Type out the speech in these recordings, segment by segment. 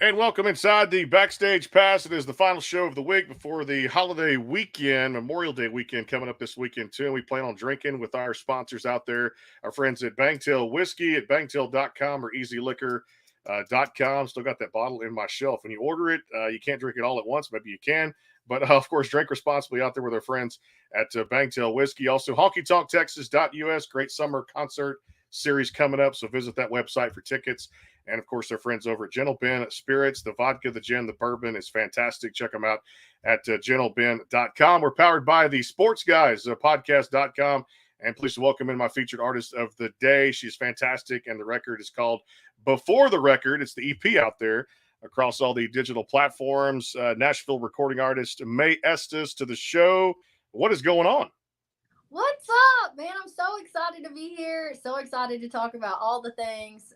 And welcome inside the Backstage Pass. It is the final show of the week before the holiday weekend, Memorial Day weekend coming up this weekend, too. And we plan on drinking with our sponsors out there, our friends at Bangtail Whiskey at bangtail.com or easyliquor.com. Still got that bottle in my shelf. When you order it, you can't drink it all at once. Maybe you can. But, of course, drink responsibly out there with our friends at Bangtail Whiskey. Also, honkytonktexas.us. Great summer concert series coming up. So visit that website for tickets. And of course, their friends over at Gentle Ben Spirits. The vodka, the gin, the bourbon is fantastic. Check them out at gentleben.com. We're powered by the Sports Guys podcast.com. And please welcome in my featured artist of the day. She's fantastic. And the record is called Before the Record. It's the EP out there across all the digital platforms. Nashville recording artist Mae Estes to the show. What is going on? What's up, man? I'm so excited to be here. So excited to talk about all the things.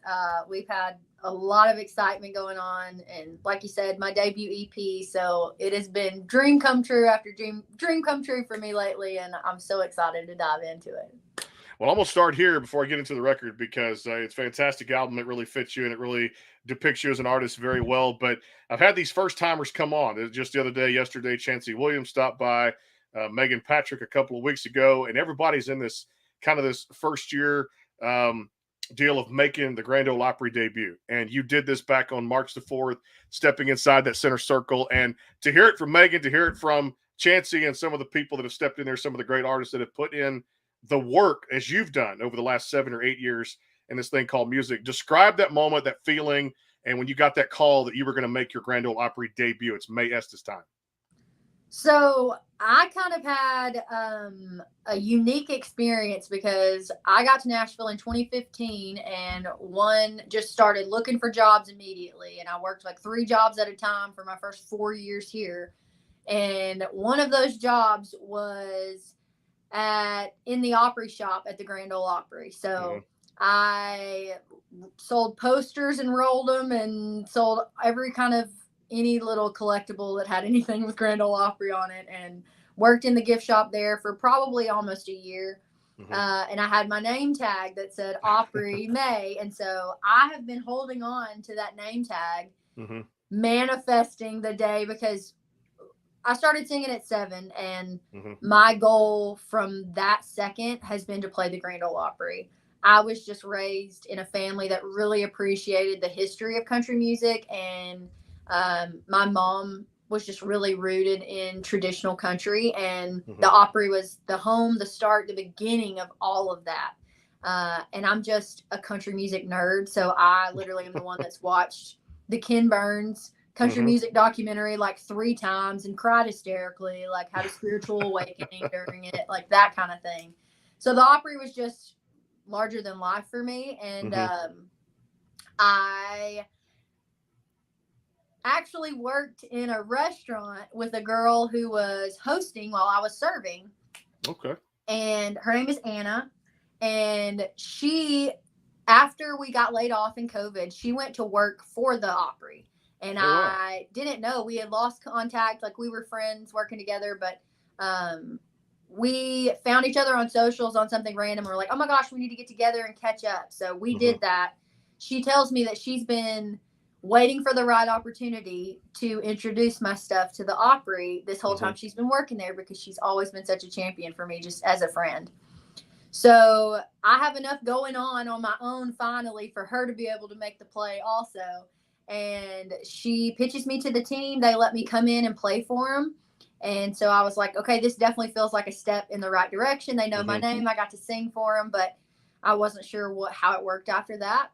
We've had a lot of excitement going on. And like you said, my debut EP. So it has been dream come true after dream come true for me lately. And I'm so excited to dive into it. Well, I'm going to start here before I get into the record because it's a fantastic album. It really fits you and it really depicts you as an artist very well. But I've had these first timers come on. Just the other day, yesterday, Chancey Williams stopped by. Megan Patrick a couple of weeks ago, and everybody's in this kind of this first year deal of making the Grand Ole Opry debut. And you did this back on March the 4th, stepping inside that center circle. And to hear it from Megan, to hear it from Chancey and some of the people that have stepped in there, some of the great artists that have put in the work as you've done over the last 7 or 8 years in this thing called music. Describe that moment, that feeling, and when you got that call that you were going to make your Grand Ole Opry debut. It's Mae Estes time. So I kind of had a unique experience because I got to Nashville in 2015 and just started looking for jobs immediately. And I worked like 3 jobs at a time for my first 4 years here. And one of those jobs was in the Opry shop at the Grand Ole Opry. So I sold posters and rolled them and sold any little collectible that had anything with Grand Ole Opry on it, and worked in the gift shop there for probably almost a year. And I had my name tag that said Opry Mae. And so I have been holding on to that name tag, manifesting the day, because I started singing at 7, and my goal from that second has been to play the Grand Ole Opry. I was just raised in a family that really appreciated the history of country music, and my mom was just really rooted in traditional country, and the Opry was the home, the start, the beginning of all of that. And I'm just a country music nerd, so I literally am the one that's watched the Ken Burns country music documentary like 3 times and cried hysterically, like had a spiritual awakening during it, like that kind of thing. So the Opry was just larger than life for me. And I actually worked in a restaurant with a girl who was hosting while I was serving. Okay. And her name is Anna. And she, after we got laid off in COVID, she went to work for the Opry. And I didn't know. We had lost contact. Like, we were friends working together, but we found each other on socials on something random. We're like, oh my gosh, we need to get together and catch up. So we did that. She tells me that she's been waiting for the right opportunity to introduce my stuff to the Opry this whole time she's been working there, because she's always been such a champion for me just as a friend. So I have enough going on my own finally for her to be able to make the play also. And she pitches me to the team. They let me come in and play for them. And so I was like, okay, this definitely feels like a step in the right direction. They know my name. I got to sing for them, but I wasn't sure how it worked after that.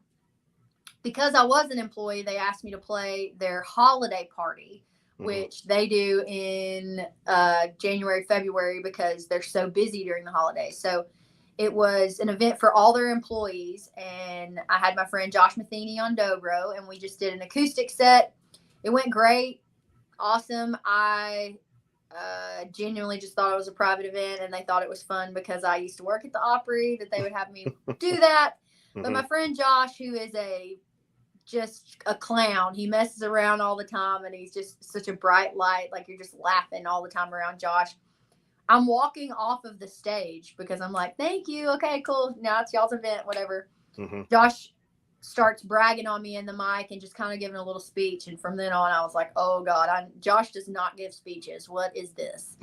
Because I was an employee, they asked me to play their holiday party, which they do in January, February, because they're so busy during the holidays. So it was an event for all their employees, and I had my friend Josh Matheny on dobro, and we just did an acoustic set. It went great, awesome. I genuinely just thought it was a private event, and they thought it was fun because I used to work at the Opry, that they would have me do that. But my friend Josh, who is just a clown, he messes around all the time, and he's just such a bright light. Like, you're just laughing all the time around Josh. I'm walking off of the stage because I'm like, thank you. Okay, cool. Now it's y'all's event, whatever. Josh starts bragging on me in the mic and just kind of giving a little speech. And from then on, I was like, oh God, Josh does not give speeches. What is this?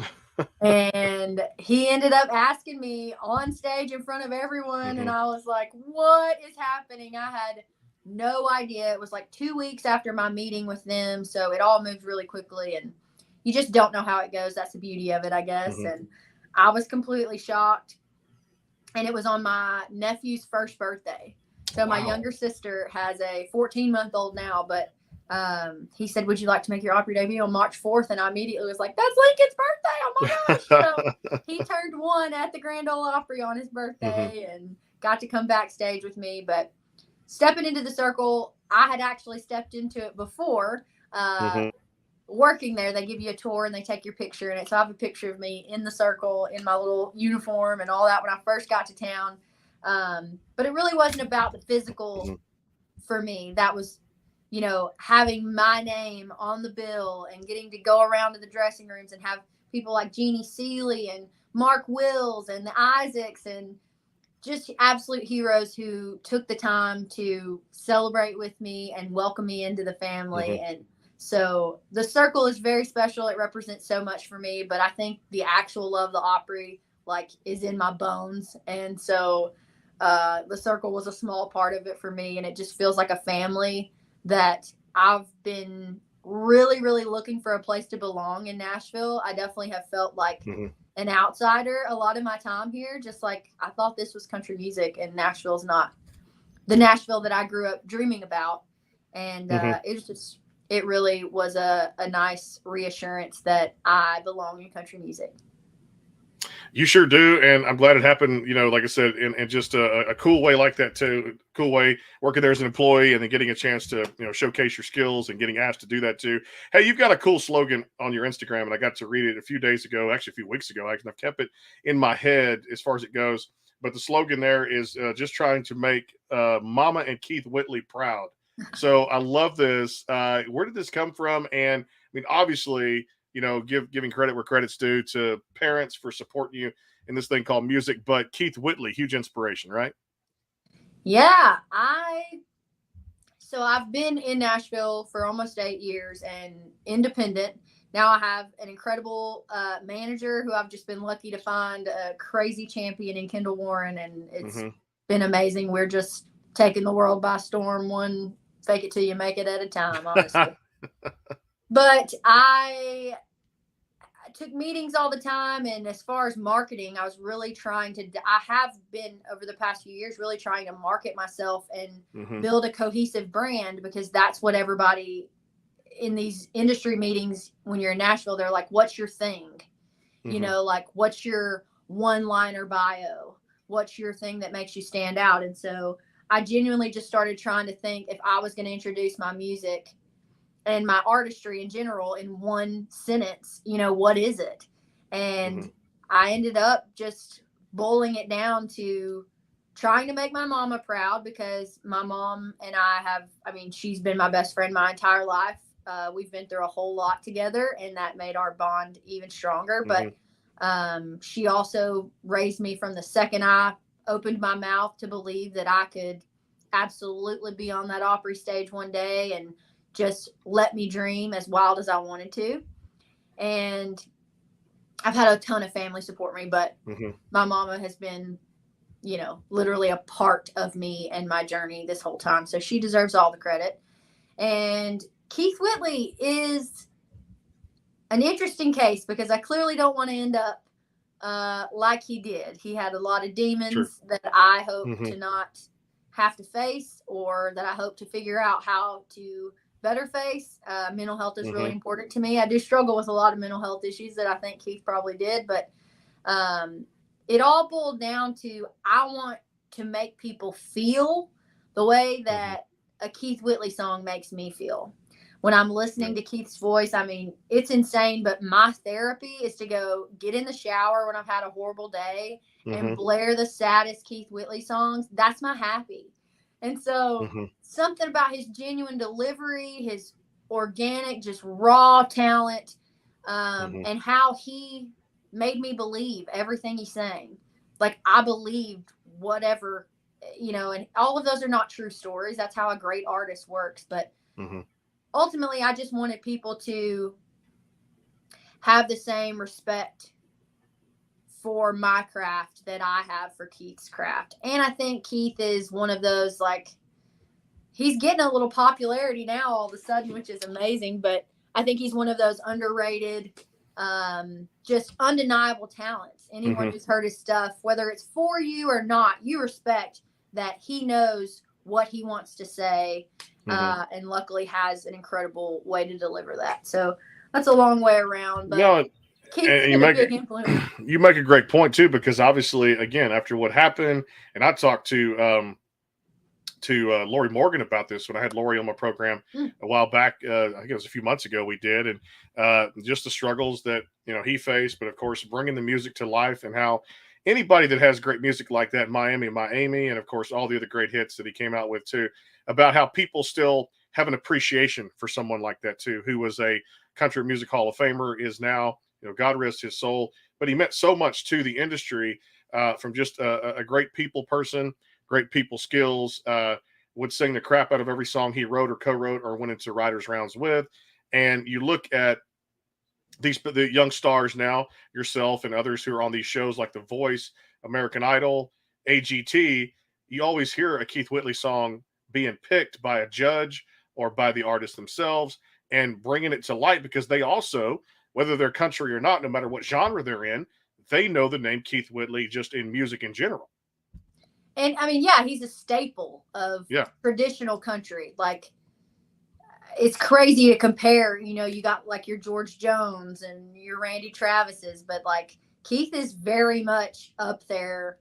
And he ended up asking me on stage in front of everyone. And I was like, what is happening? I had no idea. It was like 2 weeks after my meeting with them. So it all moved really quickly. And you just don't know how it goes. That's the beauty of it, I guess. And I was completely shocked. And it was on my nephew's first birthday. So my younger sister has a 14-month-old now, but he said, would you like to make your Opry debut on March 4th? And I immediately was like, that's Lincoln's birthday. Oh my gosh. So he turned 1 at the Grand Ole Opry on his birthday and got to come backstage with me. But stepping into the circle, I had actually stepped into it before. Working there, they give you a tour and they take your picture in it. So I have a picture of me in the circle in my little uniform and all that when I first got to town. But it really wasn't about the physical for me. That was, you know, having my name on the bill and getting to go around to the dressing rooms and have people like Jeannie Seeley and Mark Wills and the Isaacs and just absolute heroes who took the time to celebrate with me and welcome me into the family. And so the circle is very special. It represents so much for me, but I think the actual love of the Opry like is in my bones. And so the circle was a small part of it for me. And it just feels like a family that I've been really, really looking for a place to belong in Nashville. I definitely have felt like an outsider a lot of my time here. Just like I thought this was country music and Nashville's not the Nashville that I grew up dreaming about. And it was just, it really was a nice reassurance that I belong in country music. You sure do, and I'm glad it happened, you know, like I said, in just a cool way like that too. Cool way, working there as an employee and then getting a chance to, you know, showcase your skills and getting asked to do that too. Hey, you've got a cool slogan on your Instagram, and I got to read it a few days ago, actually a few weeks ago. I've kept it in my head as far as it goes. But the slogan there is just trying to make Mama and Keith Whitley proud. So I love this. Where did this come from? And I mean, obviously, you know, giving credit where credit's due to parents for supporting you in this thing called music. But Keith Whitley, huge inspiration, right? Yeah, I've been in Nashville for almost 8 years and independent. Now I have an incredible manager who I've just been lucky to find, a crazy champion in Kendall Warren, and it's been amazing. We're just taking the world by storm, one fake it till you make it at a time, honestly. But I took meetings all the time, and as far as marketing, I was really I have been over the past few years really trying to market myself and build a cohesive brand, because that's what everybody in these industry meetings, when you're in Nashville, they're like, what's your thing? You know, like, what's your one-liner bio? What's your thing that makes you stand out? And so I genuinely just started trying to think, if I was going to introduce my music and my artistry in general in one sentence, you know, what is it? And I ended up just boiling it down to trying to make my mama proud, because my mom and she's been my best friend my entire life. We've been through a whole lot together, and that made our bond even stronger. But she also raised me from the second I opened my mouth to believe that I could absolutely be on that Opry stage one day, and just let me dream as wild as I wanted to. And I've had a ton of family support me, but my mama has been, you know, literally a part of me and my journey this whole time. So she deserves all the credit. And Keith Whitley is an interesting case, because I clearly don't want to end up like he did. He had a lot of demons that I hope to not have to face, or that I hope to figure out how to better face. Mental health is really important to me. I do struggle with a lot of mental health issues that I think Keith probably did, but it all boiled down to, I want to make people feel the way that a Keith Whitley song makes me feel. When I'm listening to Keith's voice, I mean, it's insane, but my therapy is to go get in the shower when I've had a horrible day and blare the saddest Keith Whitley songs. That's my happy. And so something about his genuine delivery, his organic, just raw talent, and how he made me believe everything he sang. Like, I believed whatever and all of those are not true stories. That's how a great artist works. But Mm-hmm. ultimately, I just wanted people to have the same respect for my craft that I have for Keith's craft. And I think Keith is one of those, like, he's getting a little popularity now all of a sudden, which is amazing. But I think he's one of those underrated, just undeniable talents. Anyone who's heard his stuff, whether it's for you or not, you respect that he knows what he wants to say, and luckily has an incredible way to deliver that. So that's a long way around, but Keith's been a big influence. You make a great point too, because obviously, again, after what happened, and I talked to Lori Morgan about this when I had Lori on my program a while back. I think it was a few months ago we did, and just the struggles that he faced, but of course bringing the music to life, and how anybody that has great music like that, Miami, and of course all the other great hits that he came out with too, about how people still have an appreciation for someone like that too, who was a country music Hall of Famer, is now, God rest his soul, but he meant so much to the industry, from just a great people person, great people skills, would sing the crap out of every song he wrote or co-wrote or went into writers rounds with. And you look at the young stars now, yourself and others who are on these shows like The Voice, American Idol, AGT, you always hear a Keith Whitley song being picked by a judge or by the artist themselves and bringing it to light, because they also, whether they're country or not, no matter what genre they're in, they know the name Keith Whitley just in music in general. And I mean, he's a staple of traditional country. Like, it's crazy to compare, you got like your George Jones and your Randy Travis's, but like Keith is very much up there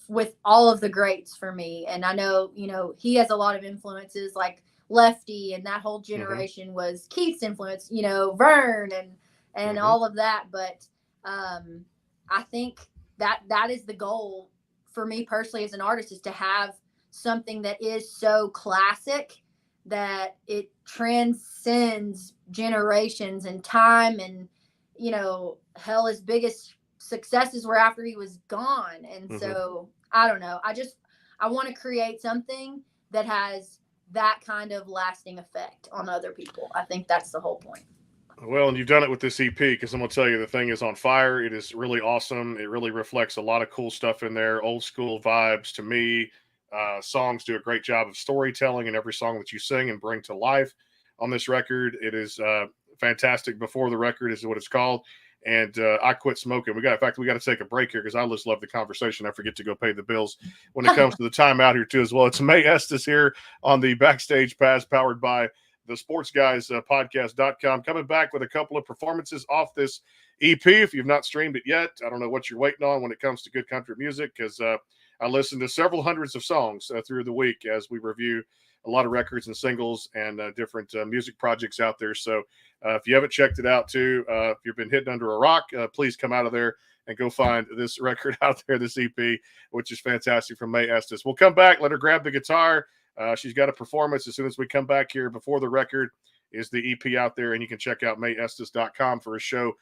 with all of the greats for me. And I know, he has a lot of influences, like Lefty, and that whole generation was Keith's influence, Vern and all of that. But I think that is the goal for me personally as an artist, is to have something that is so classic that it transcends generations and time. And, hell, his biggest successes were after he was gone. And so I don't know. I want to create something that has that kind of lasting effect on other people. I think that's the whole point. Well, and you've done it with this EP, because I'm going to tell you, the thing is on fire. It is really awesome. It really reflects a lot of cool stuff in there. Old school vibes to me. Songs do a great job of storytelling in every song that you sing and bring to life on this record. It is fantastic. Before the Record is what it's called. And I quit smoking. We got to take a break here, because I just love the conversation. I forget to go pay the bills when it comes to the time out here too as well. It's Mae Estes here on the Backstage Pass, powered by the Sports Guys podcast.com, coming back with a couple of performances off this EP. If you've not streamed it yet, I don't know what you're waiting on when it comes to good country music, because I listen to several hundreds of songs through the week as we review a lot of records and singles and different music projects out there. So if you haven't checked it out too, if you've been hidden under a rock, please come out of there and go find this record out there, this EP, which is fantastic, from Mae Estes. We'll come back, let her grab the guitar. She's got a performance as soon as we come back here. Before the Record is the EP out there, and you can check out MaeEstes.com for a show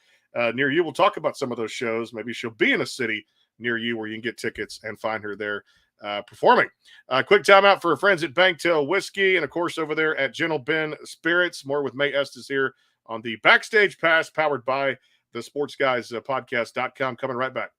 near you. We'll talk about some of those shows. Maybe she'll be in a city near you where you can get tickets and find her there performing. Quick timeout for our friends at Bangtail Whiskey, and of course over there at Gentle Ben Spirits. More with Mae Estes here on the Backstage Pass, powered by the Sports Guys podcast.com. Coming right back.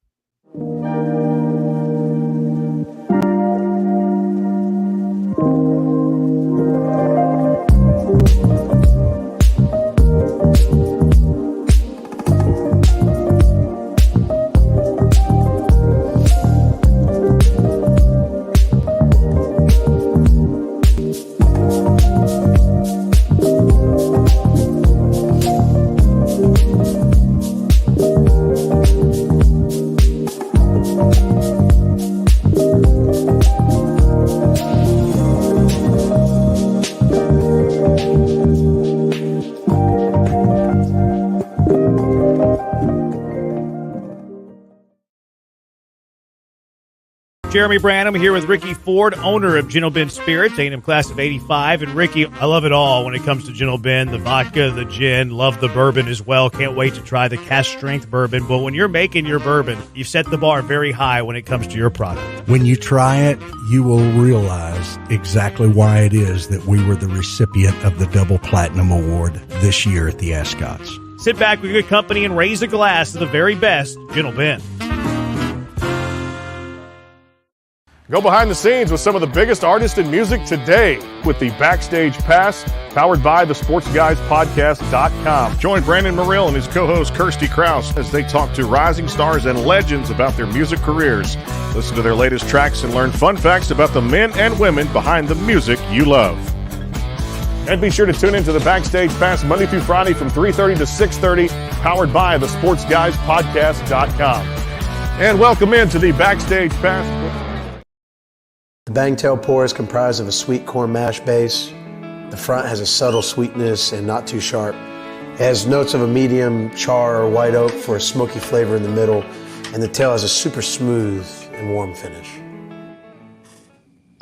Jeremy Branham here with Ricky Ford, owner of Gentle Ben Spirits, A&M class of 85. And Ricky, I love it all when it comes to Gentle Ben, the vodka, the gin, love the bourbon as well. Can't wait to try the cask strength bourbon. But when you're making your bourbon, you set the bar very high when it comes to your product. When you try it, you will realize exactly why it is that we were the recipient of the Double Platinum Award this year at the Ascots. Sit back with good company and raise a glass to the very best Gentle Ben. Go behind the scenes with some of the biggest artists in music today with the Backstage Pass, powered by the SportsGuysPodcast.com. Join Brandon Morrill and his co-host Kirsty Krause as they talk to rising stars and legends about their music careers. Listen to their latest tracks and learn fun facts about the men and women behind the music you love. And be sure to tune into the Backstage Pass Monday through Friday from 3:30 to 6:30, powered by the SportsGuysPodcast.com. And welcome into the Backstage Pass. The Bangtail pour is comprised of a sweet corn mash base. The front has a subtle sweetness and not too sharp. It has notes of a medium char or white oak for a smoky flavor in the middle, and the tail has a super smooth and warm finish.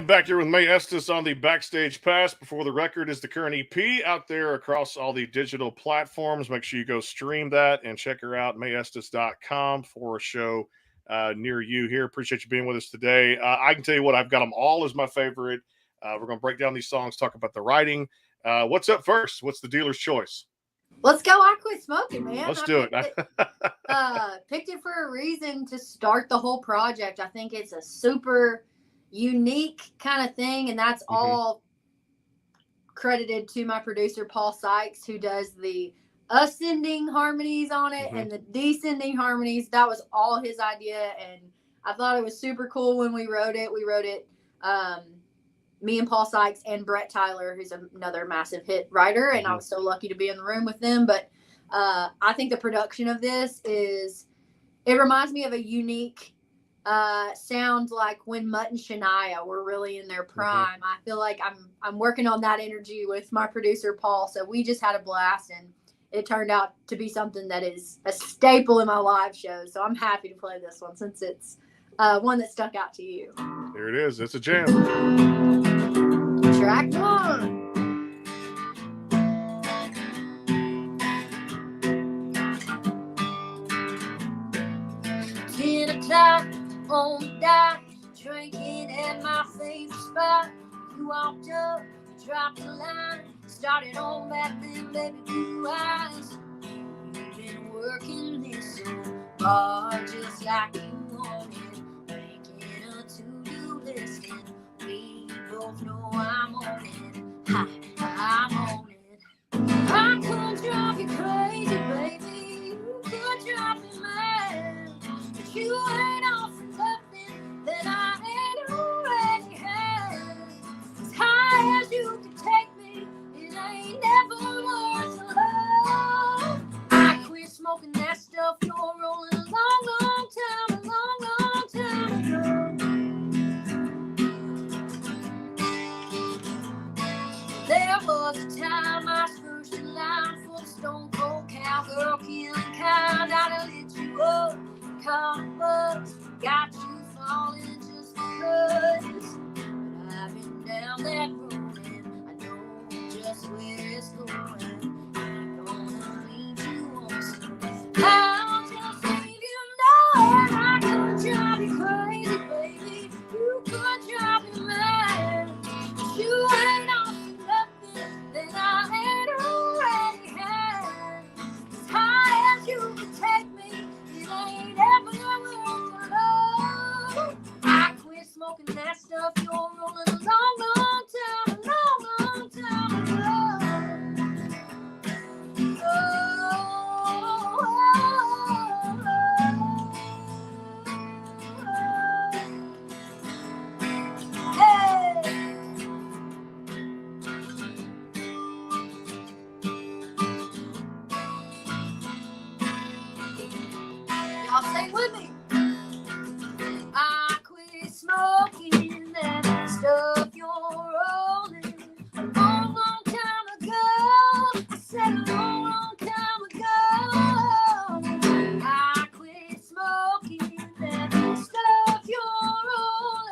Back here with Mae Estes on the Backstage Pass. Before the Record is the current EP out there across all the digital platforms. Make sure you go stream that and check her out, MaeEstes.com, for a show near you here. Appreciate you being with us today. I can tell you what, I've got them all as my favorite. We're going to break down these songs, talk about the writing. What's up first? What's the dealer's choice? Let's go. I Quit Smoking, man. Let's do it. Picked it for a reason to start the whole project. I think it's a super unique kind of thing, and that's all credited to my producer Paul Sykes, who does the ascending harmonies on it and the descending harmonies. That was all his idea, and I thought it was super cool when we wrote it. Me and Paul Sykes and Brett Tyler, who's another massive hit writer, and I was so lucky to be in the room with them. But I think the production of this it reminds me of a unique sound, like when Mutt and Shania were really in their prime. I feel like I'm working on that energy with my producer Paul, so we just had a blast, and it turned out to be something that is a staple in my live shows. So I'm happy to play this one since it's one that stuck out to you. Here it is. It's a jam. Track one. 10 o'clock on the dot, drinking at my favorite spot. You walked up, dropped a line, started on back then, baby, blue eyes. You've been working this so hard, just like you wanted, making a to-do list, and we both know I'm on it. I'm on it. I could drive you crazy, baby. You could drive me mad, but you ain't offering nothing that I ain't already had. As high as you can take me, it ain't never worth a love. I quit smoking that stuff you're rolling a long time ago. There was a time I spurged in line for the stone cold cowgirl killing kind. I'd have lit you up, caught a buzz, got you falling just because. But I've been down that road and I know just where it's going. I'm gonna lead you on some. I'll just leave you know I could drive you crazy, baby. You could drive me mad, but you ain't on that I ain't already had. As high as you can take me, it ain't ever worth a love. I quit smoking that stuff you're rolling a long time ago. Y'all sing with me. I quit smoking that stuff you're rolling a long time ago. I said a long time ago. I quit smoking that stuff you're rolling.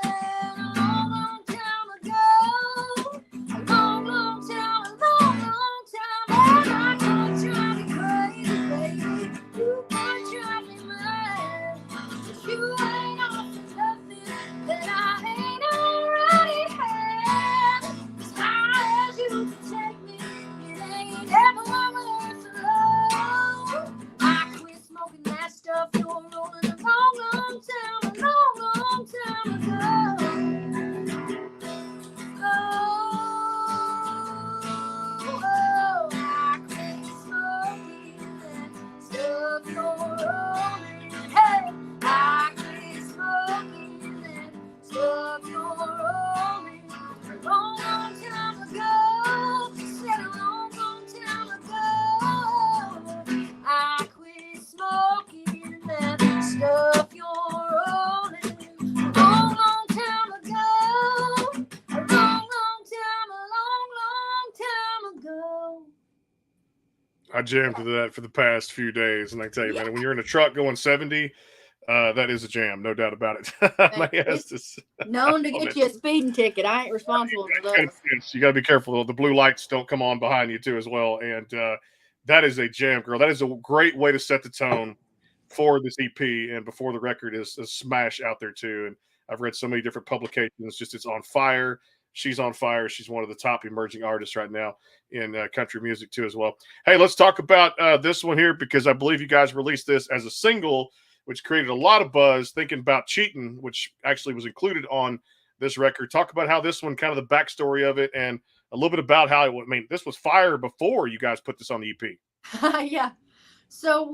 I jammed to that for the past few days, and I tell you, man, when you're in a truck going 70, that is a jam, no doubt about it. Mae It's Estes. known to get you a speeding ticket. I ain't responsible for those. You got to be careful. The blue lights don't come on behind you too, as well. And that is a jam, girl. That is a great way to set the tone for this EP and before the record is a smash out there too. And I've read so many different publications. Just it's on fire. She's on fire. She's one of the top emerging artists right now in country music too, as well. Hey, let's talk about this one here because I believe you guys released this as a single, which created a lot of buzz. Thinking about cheating, which actually was included on this record. Talk about how this one, kind of the backstory of it, and a little bit about how I mean, this was fire before you guys put this on the EP. Yeah. So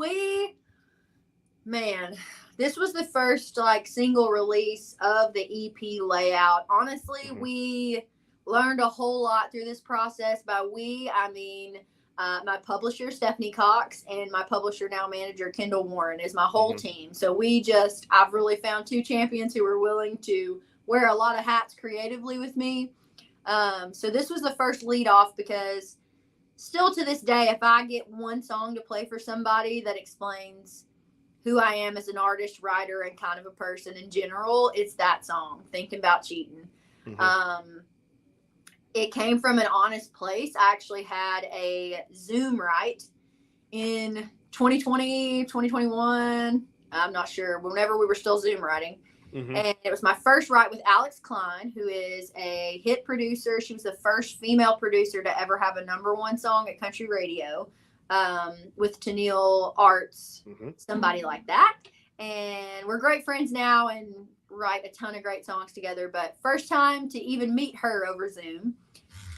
this was the first like single release of the EP layout. Honestly, we learned a whole lot through this process. By we, I mean my publisher, Stephanie Cox, and my publisher, now manager, Kendall Warren, is my whole team. So I've really found two champions who were willing to wear a lot of hats creatively with me. So this was the first lead off because still to this day, if I get one song to play for somebody that explains who I am as an artist, writer, and kind of a person in general, it's that song, Thinking About Cheating. It came from an honest place. I actually had a Zoom write in 2020, 2021. I'm not sure, whenever we were still Zoom writing. And it was my first write with Alex Klein, who is a hit producer. She was the first female producer to ever have a #1 song at country radio, with Tennille Arts, somebody like that. And we're great friends now and write a ton of great songs together. But first time to even meet her over Zoom.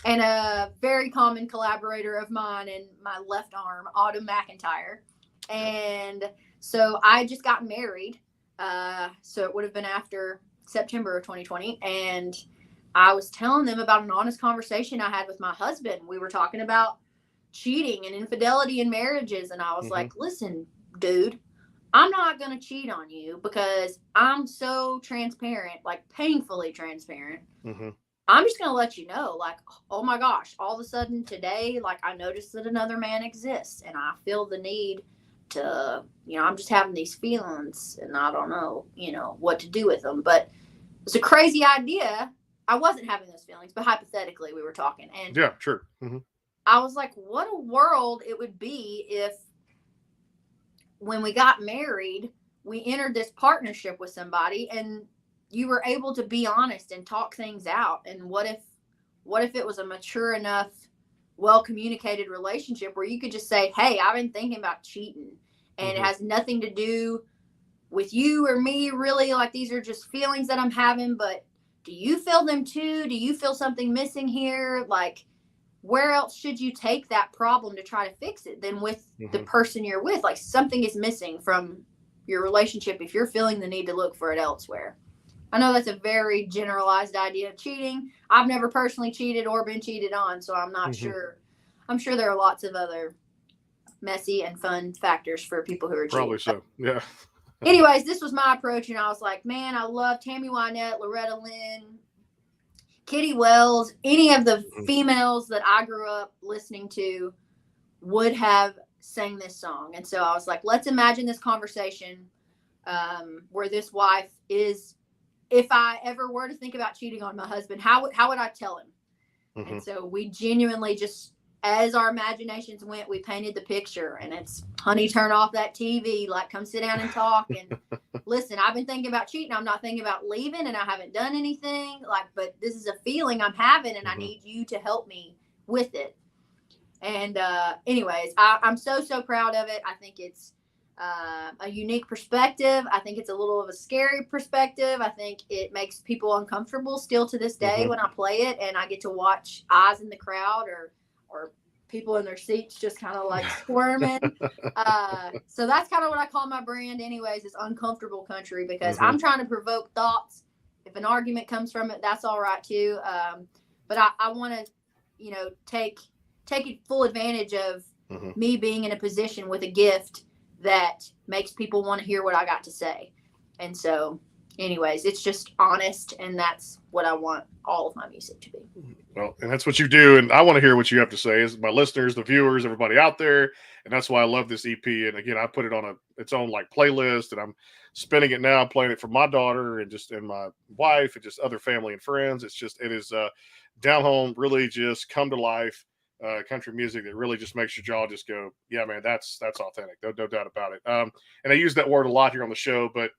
And a very common collaborator of mine in my left arm, Autumn McIntyre. And so I just got married. So it would have been after September of 2020. And I was telling them about an honest conversation I had with my husband. We were talking about cheating and infidelity in marriages. And I was like, listen, dude, I'm not going to cheat on you because I'm so transparent, like painfully transparent. I'm just going to let you know, like, oh my gosh, all of a sudden today, like I noticed that another man exists and I feel the need to, I'm just having these feelings and I don't know, what to do with them. But it's a crazy idea. I wasn't having those feelings, but hypothetically we were talking. And yeah, sure. I was like, what a world it would be if when we got married, we entered this partnership with somebody and you were able to be honest and talk things out. And what if it was a mature enough, well-communicated relationship where you could just say, hey, I've been thinking about cheating and it has nothing to do with you or me, really. Like, these are just feelings that I'm having, but do you feel them too? Do you feel something missing here? Like, where else should you take that problem to try to fix it than with the person you're with? Like, something is missing from your relationship if you're feeling the need to look for it elsewhere. I know that's a very generalized idea of cheating. I've never personally cheated or been cheated on, so I'm not sure. I'm sure there are lots of other messy and fun factors for people who are cheating. Probably so, yeah. Anyways, this was my approach, and I was like, man, I love Tammy Wynette, Loretta Lynn, Kitty Wells. Any of the females that I grew up listening to would have sang this song. And so I was like, let's imagine this conversation where this wife is, if I ever were to think about cheating on my husband, how would I tell him? And so we genuinely just, as our imaginations went, we painted the picture, and it's, honey, turn off that TV, like, come sit down and talk. And listen, I've been thinking about cheating. I'm not thinking about leaving, and I haven't done anything, like, but this is a feeling I'm having, and I need you to help me with it. And anyways, I'm so proud of it. I think it's a unique perspective. I think it's a little of a scary perspective. I think it makes people uncomfortable still to this day when I play it, and I get to watch eyes in the crowd or people in their seats just kind of like squirming. So that's kind of what I call my brand anyways, is uncomfortable country, because I'm trying to provoke thoughts. If an argument comes from it, that's all right too. But I want to, take full advantage of me being in a position with a gift that makes people want to hear what I got to say. And so anyways, it's just honest, and that's what I want all of my music to be. Well, and that's what you do, and I want to hear what you have to say, is my listeners, the viewers, everybody out there, and that's why I love this EP. And again, I put it on its own like playlist, and I'm spinning it now, playing it for my daughter and my wife and just other family and friends. It is down home, really just come to life. Country music that really just makes your jaw just go, yeah, man, that's authentic. No doubt about it. And I use that word a lot here on the show, but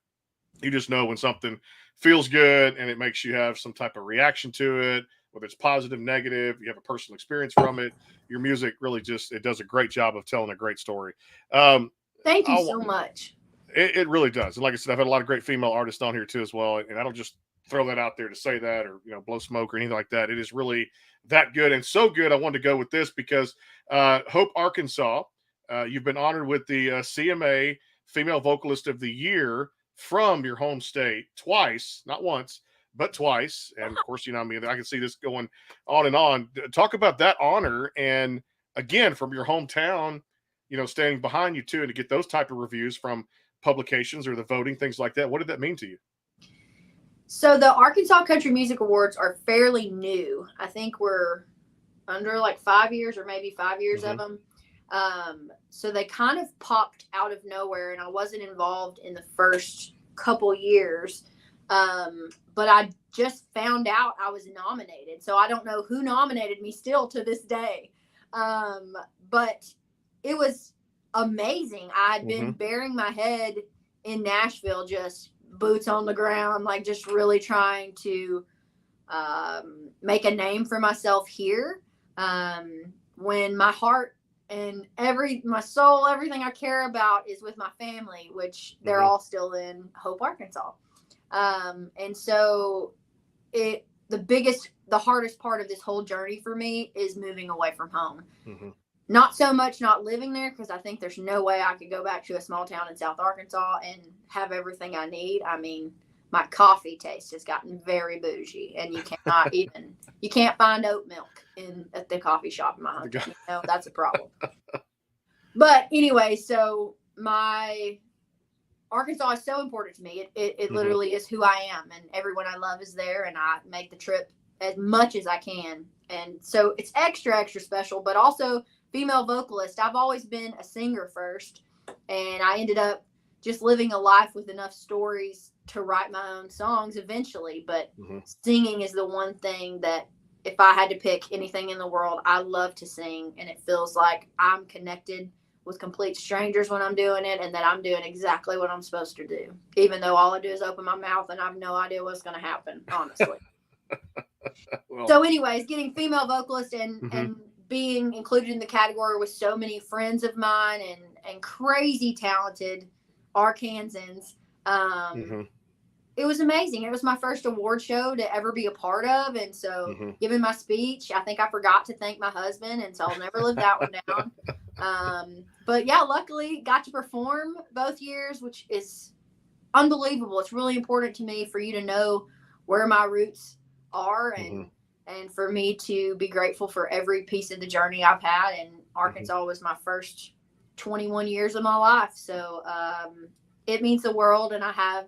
you just know when something feels good and it makes you have some type of reaction to it, whether it's positive, negative, you have a personal experience from it. Your music really it does a great job of telling a great story. Thank you so much. It really does. And like I said, I've had a lot of great female artists on here too as well. And I don't just throw that out there to say that or blow smoke or anything like that. It is really that good, and so good. I wanted to go with this because Hope, Arkansas, you've been honored with the CMA Female Vocalist of the Year from your home state twice, not once, but twice. And of course, I mean, I can see this going on and on. Talk about that honor, and again, from your hometown, standing behind you too, and to get those type of reviews from publications or the voting, things like that. What did that mean to you? So the Arkansas Country Music Awards are fairly new. I think we're under like 5 years or maybe 5 years of them. So they kind of popped out of nowhere, and I wasn't involved in the first couple years. But I just found out I was nominated. So I don't know who nominated me still to this day. But it was amazing. I had been burying my head in Nashville, just boots on the ground, like just really trying to make a name for myself here. When my heart and my soul, everything I care about is with my family, which they're all still in Hope, Arkansas. And so the hardest part of this whole journey for me is moving away from home. Not so much not living there, because I think there's no way I could go back to a small town in South Arkansas and have everything I need. I mean, my coffee taste has gotten very bougie, and you can't find oat milk at the coffee shop in my hometown. That's a problem. But anyway, so my Arkansas is so important to me. It literally is who I am, and everyone I love is there, and I make the trip as much as I can. And so it's extra special, but also female vocalist. I've always been a singer first, and I ended up just living a life with enough stories to write my own songs eventually. But singing is the one thing that, if I had to pick anything in the world, I love to sing, and it feels like I'm connected with complete strangers when I'm doing it, and that I'm doing exactly what I'm supposed to do, even though all I do is open my mouth and I have no idea what's going to happen, honestly. So anyways, getting female vocalist and being included in the category with so many friends of mine and crazy talented Arkansans, it was amazing. It was my first award show to ever be a part of. And so giving my speech, I think I forgot to thank my husband, and so I'll never live that one down. But yeah, luckily got to perform both years, which is unbelievable. It's really important to me for you to know where my roots are, and for me to be grateful for every piece of the journey I've had. And Arkansas was my first 21 years of my life. So it means the world. And I have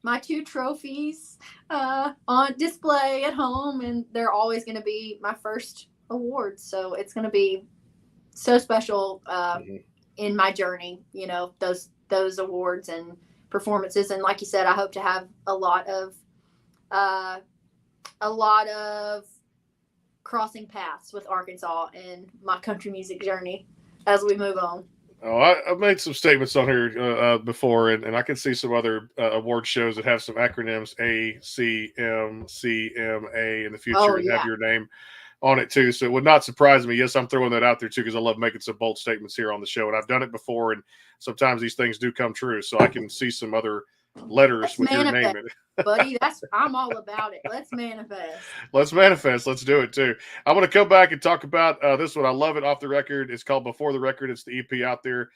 my 2 trophies on display at home, and they're always going to be my first awards. So it's going to be so special in my journey, those awards and performances. And like you said, I hope to have a lot of crossing paths with Arkansas in my country music journey as we move on. Oh, I've made some statements on here before, and I can see some other award shows that have some acronyms, A, C, M, C, M, A in the future, and have your name on it too. So it would not surprise me. Yes, I'm throwing that out there too, because I love making some bold statements here on the show, and I've done it before, and sometimes these things do come true. So I can see some other letters with your name in it. Buddy, I'm all about it. Let's manifest. Let's do it too. I want to come back and talk about this one. I love it. Off the Record. It's called Before the Record. It's the EP out there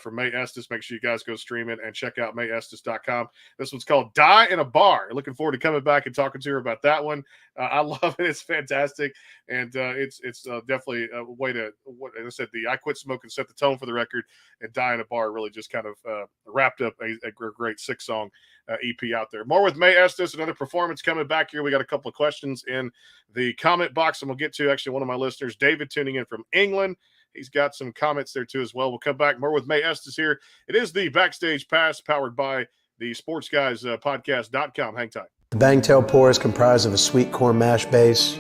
from Mae Estes. Make sure you guys go stream it and check out MaeEstes.com. This one's called Die in a Bar. Looking forward to coming back and talking to her about that one. I love it. It's fantastic. And it's definitely a way to, as I said, the I Quit Smoking set the tone for the record, and Die in a Bar really just kind of wrapped up a great 6-song EP out there. More with Mae Estes, another performance coming back here. We got a couple of questions in the comment box, and we'll get to actually one of my listeners, David, tuning in from England. He's got some comments there too as well. We'll come back more with Mae Estes here. It is the Backstage Pass powered by the Sports Guys podcast.com. Hang tight. The Bangtail pour is comprised of a sweet corn mash base.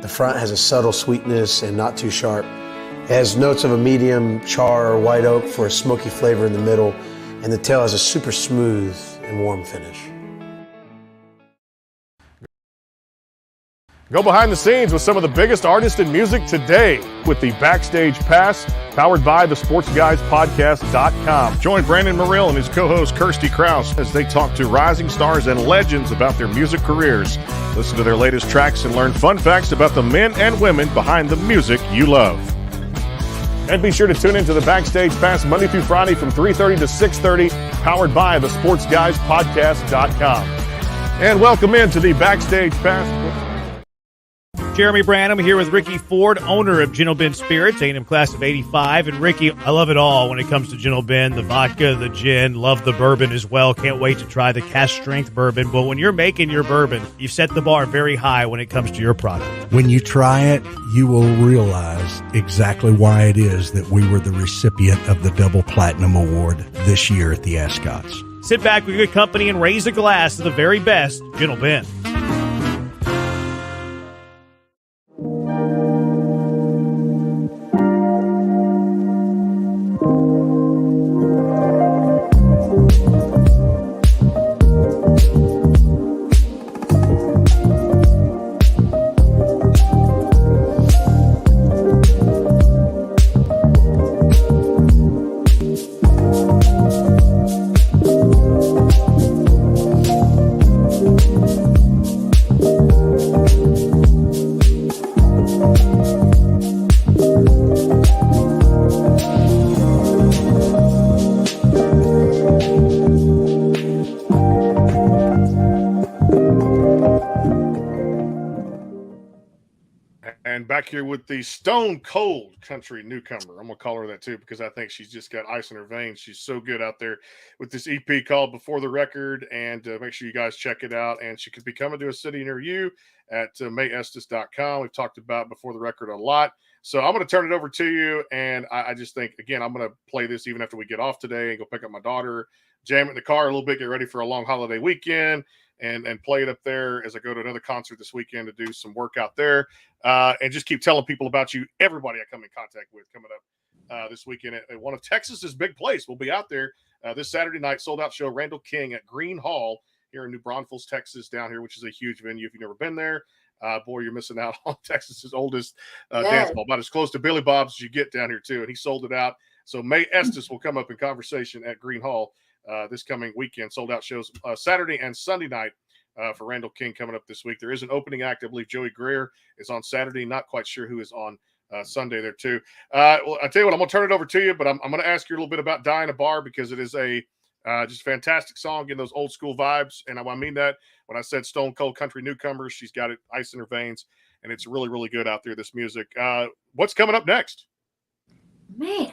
The front has a subtle sweetness and not too sharp. It has notes of a medium char or white oak for a smoky flavor in the middle, and the tail has a super smooth and warm finish. Go behind the scenes with some of the biggest artists in music today with the Backstage Pass, powered by the SportsGuysPodcast.com. Join Brandon Morrill and his co-host Kirsty Krause as they talk to rising stars and legends about their music careers. Listen to their latest tracks and learn fun facts about the men and women behind the music you love. And be sure to tune into the Backstage Pass Monday through Friday from 3:30 to 6:30, powered by the SportsGuysPodcast.com. And welcome into the Backstage Pass. Jeremy Branham here with Ricky Ford, owner of Gentle Ben Spirits, A&M class of 85. And Ricky, I love it all when it comes to Gentle Ben, the vodka, the gin, love the bourbon as well. Can't wait to try the cask strength bourbon. But when you're making your bourbon, you've set the bar very high when it comes to your product. When you try it, you will realize exactly why it is that we were the recipient of the Double Platinum Award this year at the Ascots. Sit back with good company and raise a glass to the very best Gentle Ben. And back here with the Stone Cold Country newcomer. I'm going to call her that too because I think she's just got ice in her veins. She's so good out there with this EP called Before the Record. And make sure you guys check it out. And she could be coming to a city near you at MaeEstes.com. We've talked about Before the Record a lot. So I'm going to turn it over to you. And I just think, again, I'm going to play this even after we get off today and go pick up my daughter, jam it in the car a little bit, get ready for a long holiday weekend. And play it up there as I go to another concert this weekend to do some work out there. And just keep telling people about you, everybody I come in contact with coming up this weekend at one of Texas's big place. We'll be out there this Saturday night, sold-out show, Randall King at Green Hall here in New Braunfels, Texas, down here, which is a huge venue. If you've never been there, boy, you're missing out on Texas's oldest dance hall. About as close to Billy Bob's as you get down here, too. And he sold it out. So Mae Estes will come up in conversation at Green Hall this coming weekend. Sold out shows Saturday and Sunday night for Randall King coming up this week. There is an opening act. I believe Joey Greer is on Saturday. Not quite sure who is on Sunday there too. Well, I tell you what, I'm going to turn it over to you, but I'm going to ask you a little bit about Die in a Bar because it is a just fantastic song, getting those old school vibes. And I mean that when I said Stone Cold Country newcomer, she's got it ice in her veins, and it's really, really good out there, this music. What's coming up next? Man,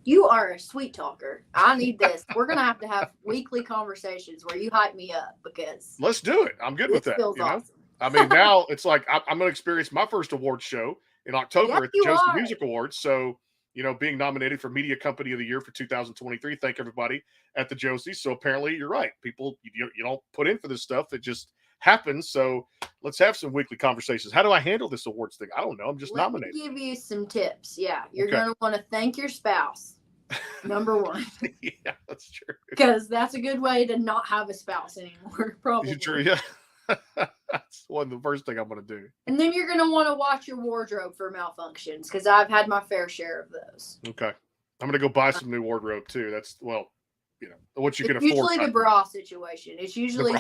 you are a sweet talker. I need this. We're going to have weekly conversations where you hype me up because let's do it. I'm good with that. Feels awesome. I mean, now it's like I'm going to experience my first award show in October at the Josie Music Awards. So, being nominated for Media Company of the Year for 2023. Thank everybody at the Josie. So apparently you're right. People, you don't put in for this stuff. It just happens. So let's have some weekly conversations. How do I handle this awards thing? I don't know. I'm just nominated. Let me give you some tips. Yeah. You're going to want to thank your spouse. Number one. Yeah, that's true. Because that's a good way to not have a spouse anymore, probably. True, yeah. That's the first thing I'm going to do. And then you're going to want to watch your wardrobe for malfunctions because I've had my fair share of those. Okay. I'm going to go buy some new wardrobe too. That's, what you can afford. Usually the bra situation. It's usually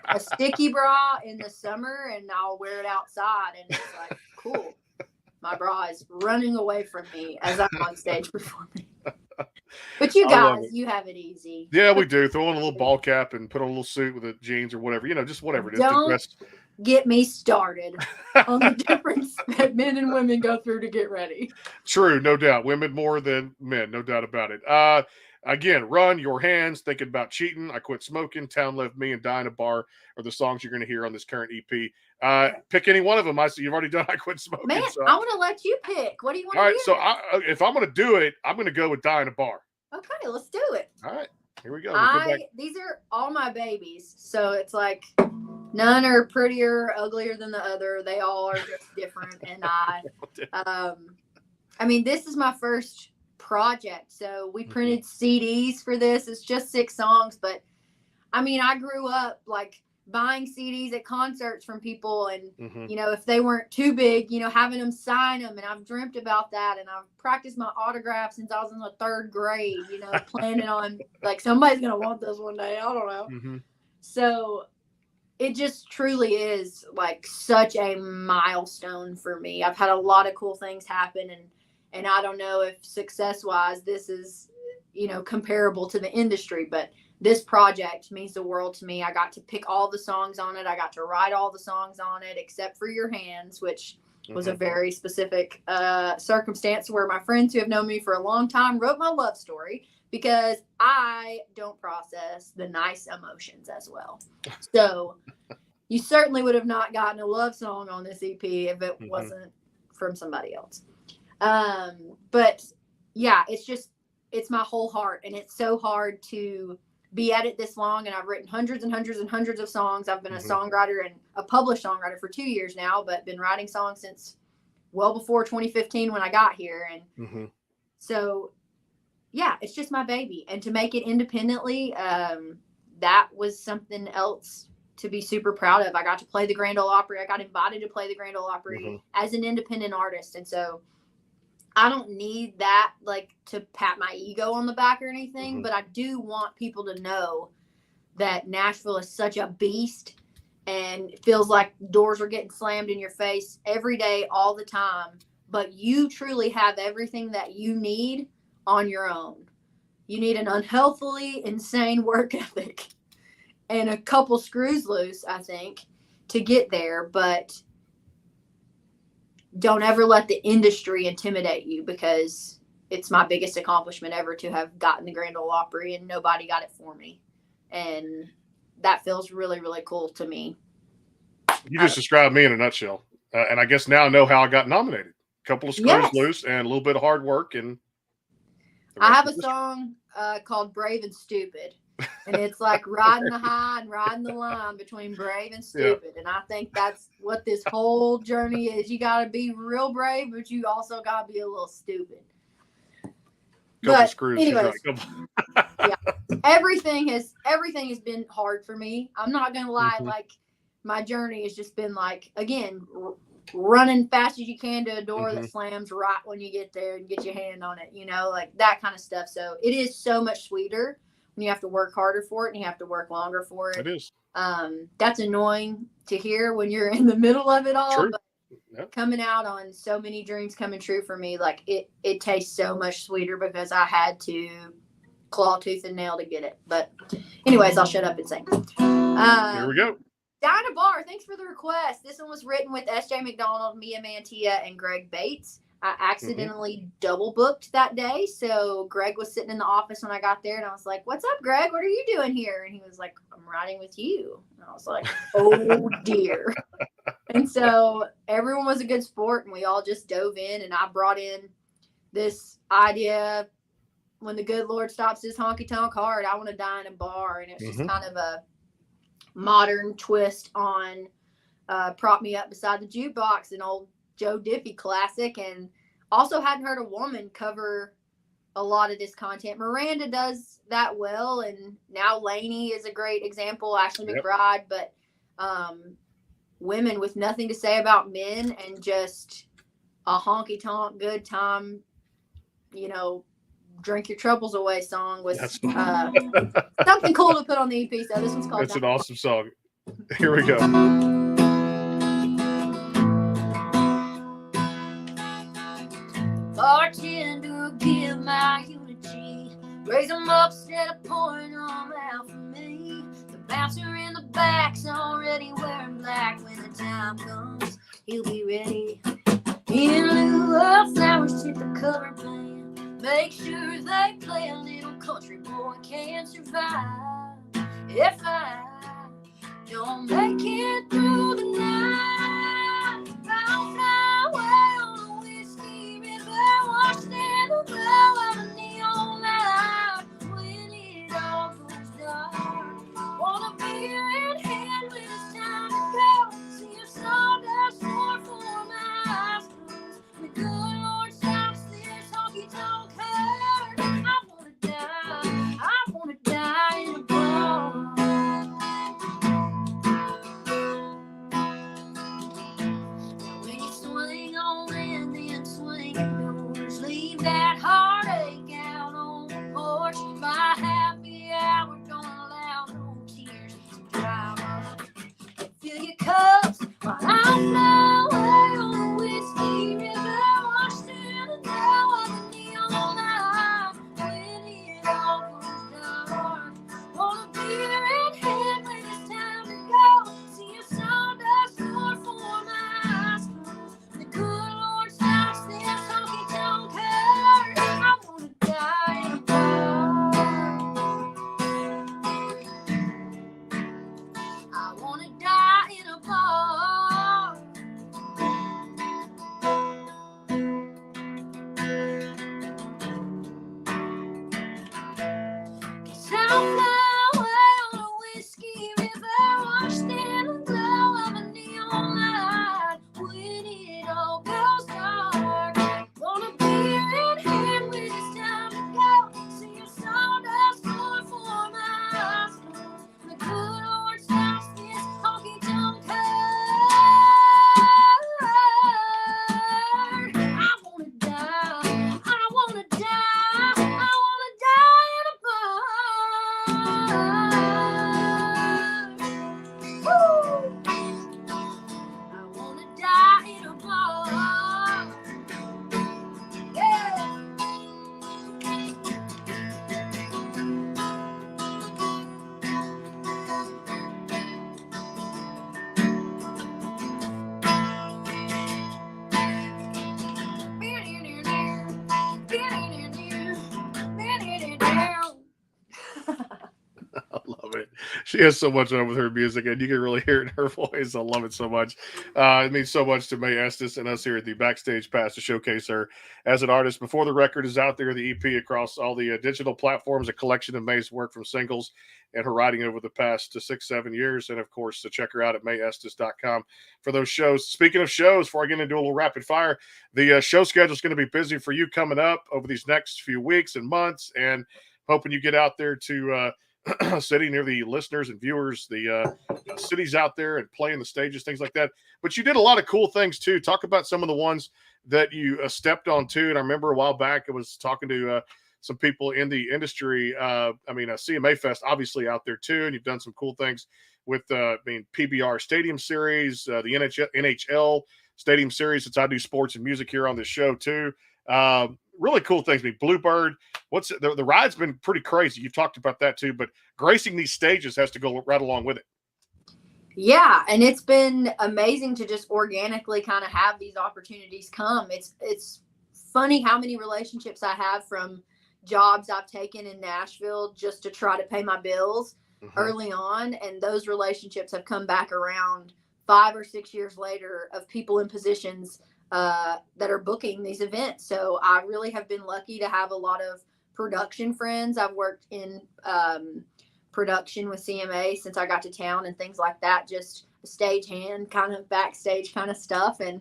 a sticky bra in the summer and I'll wear it outside and it's like, cool. My bra is running away from me as I'm on stage performing. But you I love guys, it. you have it easy. Yeah, we do. Throw on a little ball cap and put on a little suit with the jeans or whatever. Just whatever it is to Don't dress. get me started on the difference that men and women go through to get ready. True, no doubt. Women more than men, no doubt about it. Again, Run, Your Hands, Thinking About Cheating, I Quit Smoking, Town Left Me, and Die in a Bar are the songs you're going to hear on this current EP. Pick any one of them. I see you've already done I Quit Smoking. Man, So. I want to let you pick. What do you want All to right, hear? so if I'm going to do it, I'm going to go with Die in a Bar. Okay, let's do it. All right, here we go. We'll go back. These are all my babies, so it's like none are prettier, uglier than the other. They all are just different. And I mean, this is my first project, so we printed CDs for this. It's just 6 songs, but I mean, I grew up like buying CDs at concerts from people, and if they weren't too big, having them sign them, and I've dreamt about that, and I've practiced my autograph since I was in the 3rd grade, planning on like somebody's gonna want this one day. I don't know. So it just truly is like such a milestone for me. I've had a lot of cool things happen, and I don't know if success wise this is comparable to the industry, but this project means the world to me. I got to pick all the songs on it. I got to write all the songs on it, except for Your Hands, which was a very specific circumstance where my friends who have known me for a long time wrote my love story, because I don't process the nice emotions as well. So you certainly would have not gotten a love song on this EP if it wasn't from somebody else. But yeah, it's my whole heart, and it's so hard to be at it this long. And I've written hundreds and hundreds and hundreds of songs. I've been a songwriter and a published songwriter for 2 years now, but been writing songs since well before 2015 when I got here. And so, yeah, it's just my baby. And to make it independently, that was something else to be super proud of. I got to play the Grand Ole Opry. I got invited to play the Grand Ole Opry as an independent artist. And so I don't need that like to pat my ego on the back or anything, but I do want people to know that Nashville is such a beast, and it feels like doors are getting slammed in your face every day, all the time. But you truly have everything that you need on your own. You need an unhealthily insane work ethic and a couple screws loose, I think, to get there. But don't ever let the industry intimidate you, because it's my biggest accomplishment ever to have gotten the Grand Ole Opry, and nobody got it for me. And that feels really, really cool to me. You just described me in a nutshell. And I guess now I know how I got nominated. A couple of screws loose and a little bit of hard work. And I have a song called Brave and Stupid. And it's like riding the high and riding the line between brave and stupid. And I think that's what this whole journey is. You got to be real brave, but you also got to be a little stupid. But screws, anyways, yeah, everything has been hard for me. I'm not going to lie. Like, my journey has just been like, again, running fast as you can to a door that slams right when you get there and get your hand on it, like that kind of stuff. So it is so much sweeter when you have to work harder for it and you have to work longer for it. It is. That's annoying to hear when you're in the middle of it all. True. But coming out on so many dreams coming true for me, like it tastes so much sweeter because I had to claw tooth and nail to get it. But anyways, I'll shut up and sing. Here we go. Die in a Bar, thanks for the request. This one was written with S.J. McDonald, Mia Mantia, and Greg Bates. I accidentally double booked that day. So Greg was sitting in the office when I got there, and I was like, "What's up, Greg? What are you doing here?" And he was like, "I'm riding with you." And I was like, "Oh dear." And so everyone was a good sport, and we all just dove in, and I brought in this idea: when the good Lord stops his honky tonk heart, I want to die in a bar. And it's just kind of a modern twist on Prop Me Up Beside the Jukebox, an old Joe Diffie classic. And also hadn't heard a woman cover a lot of this content. Miranda does that well, and now Lainey is a great example, Ashley McBride. But women with nothing to say about men and just a honky tonk good time, drink your troubles away song was something cool to put on the EP. So this one's called That's an awesome song. Here we go. Bartender, give my eulogy. Raise them up instead of pouring them out for me. The bouncer in the back's already wearing black. When the time comes, he'll be ready. In lieu of flowers, tip the cover band. Make sure they play a little country boy can't survive. If I don't make it through the night, I'll fly away on a whiskey river, watch the glow of a neon light. When it all goes dark, want a beer in hand when it's time to go. See if sawdust more for my eyes closed. The good Lord stops this honky-tonk herd. I wanna die in a bar. When you swing on and then swing indoors, leave that heartache out on the porch. My happy hour don't allow no tears to dry up. Fill your cups while I fly away on a whiskey river, washed in the glow of a neon light. When it all goes dark, want a beer in hand when it's time to go. See if sawdust more for my eyes closed. The good Lord stops this honky-tonk herd. I wanna die in a bar. I wanna die in a bar. Cause I'll fly away on a whiskey river, washed in the glow of a neon light. When it all goes dark, want a beer in hand when it's time to go. See if sawdust more for my eyes closed. The good Lord stops this honky-tonk herd. I wanna die, I wanna die, I wanna die in a bar. Woo! I wanna die in a bar. Yeah. I love it. She has so much on with her music, and you can really hear it in her voice. I love it so much. It means so much to Mae Estes and us here at the Backstage Pass to showcase her as an artist. Before the record is out there, the EP across all the digital platforms, a collection of Mae's work from singles and her writing over the past 6-7 years. And of course, to check her out at maeestes.com for those shows. Speaking of shows, before I get into a little rapid fire, the show schedule is going to be busy for you coming up over these next few weeks and months, and hoping you get out there to city near the listeners and viewers, the cities out there and playing the stages, things like that. But you did a lot of cool things too. Talk about some of the ones that you stepped on too. And I remember a while back, I was talking to some people in the industry. CMA Fest, obviously out there too. And you've done some cool things with, PBR Stadium Series, the NHL Stadium Series, since I do sports and music here on this show too. Really cool things. Bluebird. The ride's been pretty crazy. You've talked about that too, but gracing these stages has to go right along with it. Yeah, and it's been amazing to just organically kind of have these opportunities come. It's funny how many relationships I have from jobs I've taken in Nashville just to try to pay my bills early on, and those relationships have come back around 5 or 6 years later of people in positions that are booking these events. So I really have been lucky to have a lot of production friends. I've worked in production with CMA since I got to town and things like that, just a stagehand kind of backstage kind of stuff. And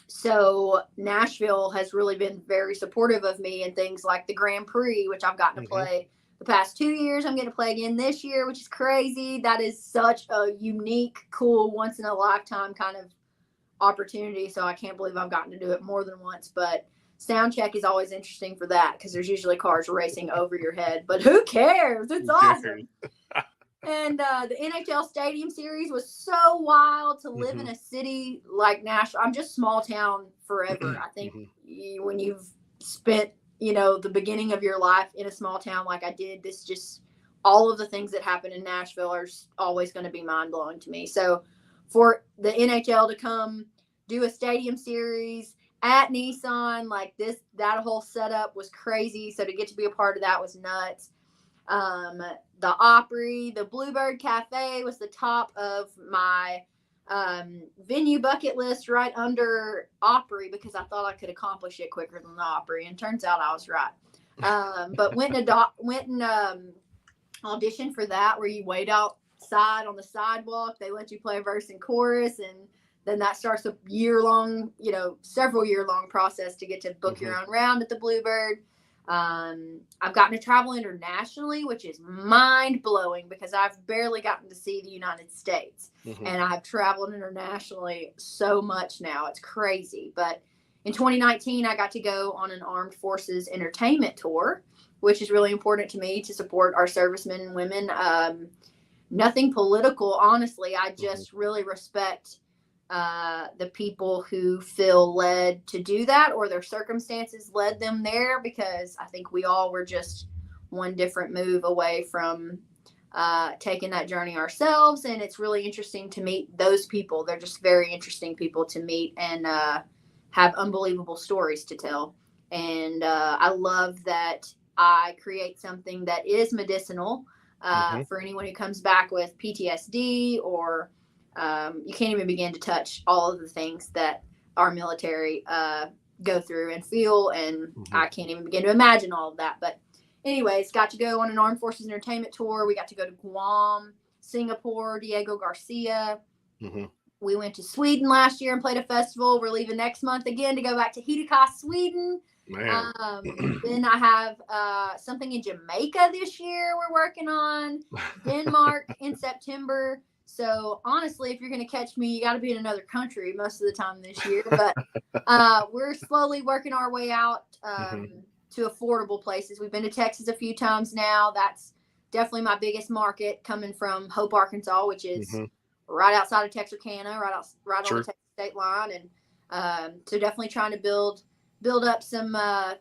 so Nashville has really been very supportive of me and things like the Grand Prix, which I've gotten to play the past 2 years. I'm going to play again this year, which is crazy. That is such a unique, cool, once in a lifetime kind of opportunity. So I can't believe I've gotten to do it more than once, but sound check is always interesting for that because there's usually cars racing over your head, but who cares? It's awesome. And the NHL Stadium Series was so wild to live in a city like Nashville. I'm just small town forever. I think when you've spent the beginning of your life in a small town like I did, this just all of the things that happen in Nashville are always going to be mind blowing to me. So for the NHL to come do a stadium series at Nissan, like that whole setup was crazy. So to get to be a part of that was nuts. The Opry, the Bluebird Cafe was the top of my venue bucket list, right under Opry, because I thought I could accomplish it quicker than the Opry, and turns out I was right. But went and auditioned for that, where you wait outside on the sidewalk. They let you play verse and chorus, and then that starts a several year long process to get to book your own round at the Bluebird. I've gotten to travel internationally, which is mind blowing because I've barely gotten to see the United States, and I've traveled internationally so much now. It's crazy. But in 2019, I got to go on an armed forces entertainment tour, which is really important to me to support our servicemen and women. Nothing political, honestly. I just really respect the people who feel led to do that, or their circumstances led them there, because I think we all were just one different move away from taking that journey ourselves. And it's really interesting to meet those people. They're just very interesting people to meet, and have unbelievable stories to tell. And I love that I create something that is medicinal for anyone who comes back with PTSD, or you can't even begin to touch all of the things that our military go through and feel. And I can't even begin to imagine all of that. But anyways, got to go on an armed forces entertainment tour. We got to go to Guam, Singapore, Diego Garcia. We went to Sweden last year and played a festival. We're leaving next month again to go back to Hideka, Sweden. Then I have something in Jamaica this year we're working on, Denmark in September. So honestly, if you're going to catch me, you got to be in another country most of the time this year. But we're slowly working our way out to affordable places. We've been to Texas a few times now. That's definitely my biggest market, coming from Hope, Arkansas, which is right outside of Texarkana, right on the Texas state line. And so definitely trying to build up some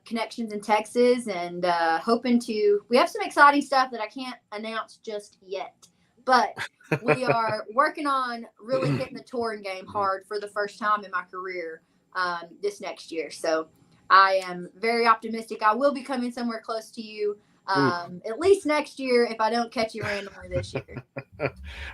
connections in Texas, and we have some exciting stuff that I can't announce just yet. But we are working on really hitting the touring game hard for the first time in my career this next year. So I am very optimistic. I will be coming somewhere close to you at least next year if I don't catch you randomly this year.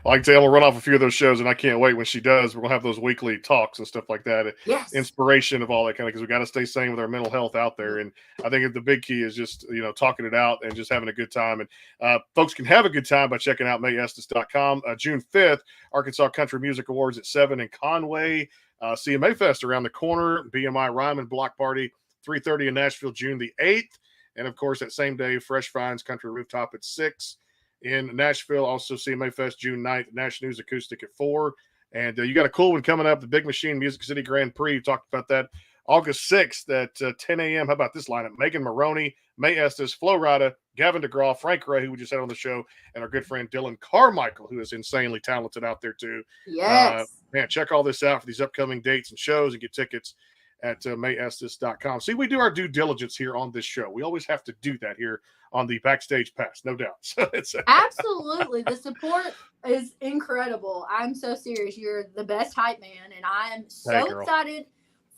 Well, I can tell we'll run off a few of those shows, and I can't wait when she does. We're going to have those weekly talks and stuff like that. Yes. Inspiration of all that kind of, because we got to stay sane with our mental health out there. And I think the big key is just, talking it out and just having a good time. And folks can have a good time by checking out MaeEstes.com. June 5th, Arkansas Country Music Awards at 7 in Conway. CMA Fest around the corner. BMI Ryman Block Party, 3:30 in Nashville, June the 8th. And, of course, that same day, Fresh Finds Country Rooftop at 6 in Nashville. Also, CMA Fest June 9th, Nash News Acoustic at 4. And you got a cool one coming up, the Big Machine Music City Grand Prix. We talked about that August 6th at 10 a.m. How about this lineup? Megan Maroney, Mae Estes, Flo Rida, Gavin DeGraw, Frank Ray, who we just had on the show, and our good friend Dylan Carmichael, who is insanely talented out there, too. Yes. Man, check all this out for these upcoming dates and shows, and get tickets at MaeEstes.com. See, we do our due diligence here on this show. We always have to do that here on the Backstage Pass, no doubt. So it's absolutely. The support is incredible. I'm so serious. You're the best hype man, and I am so excited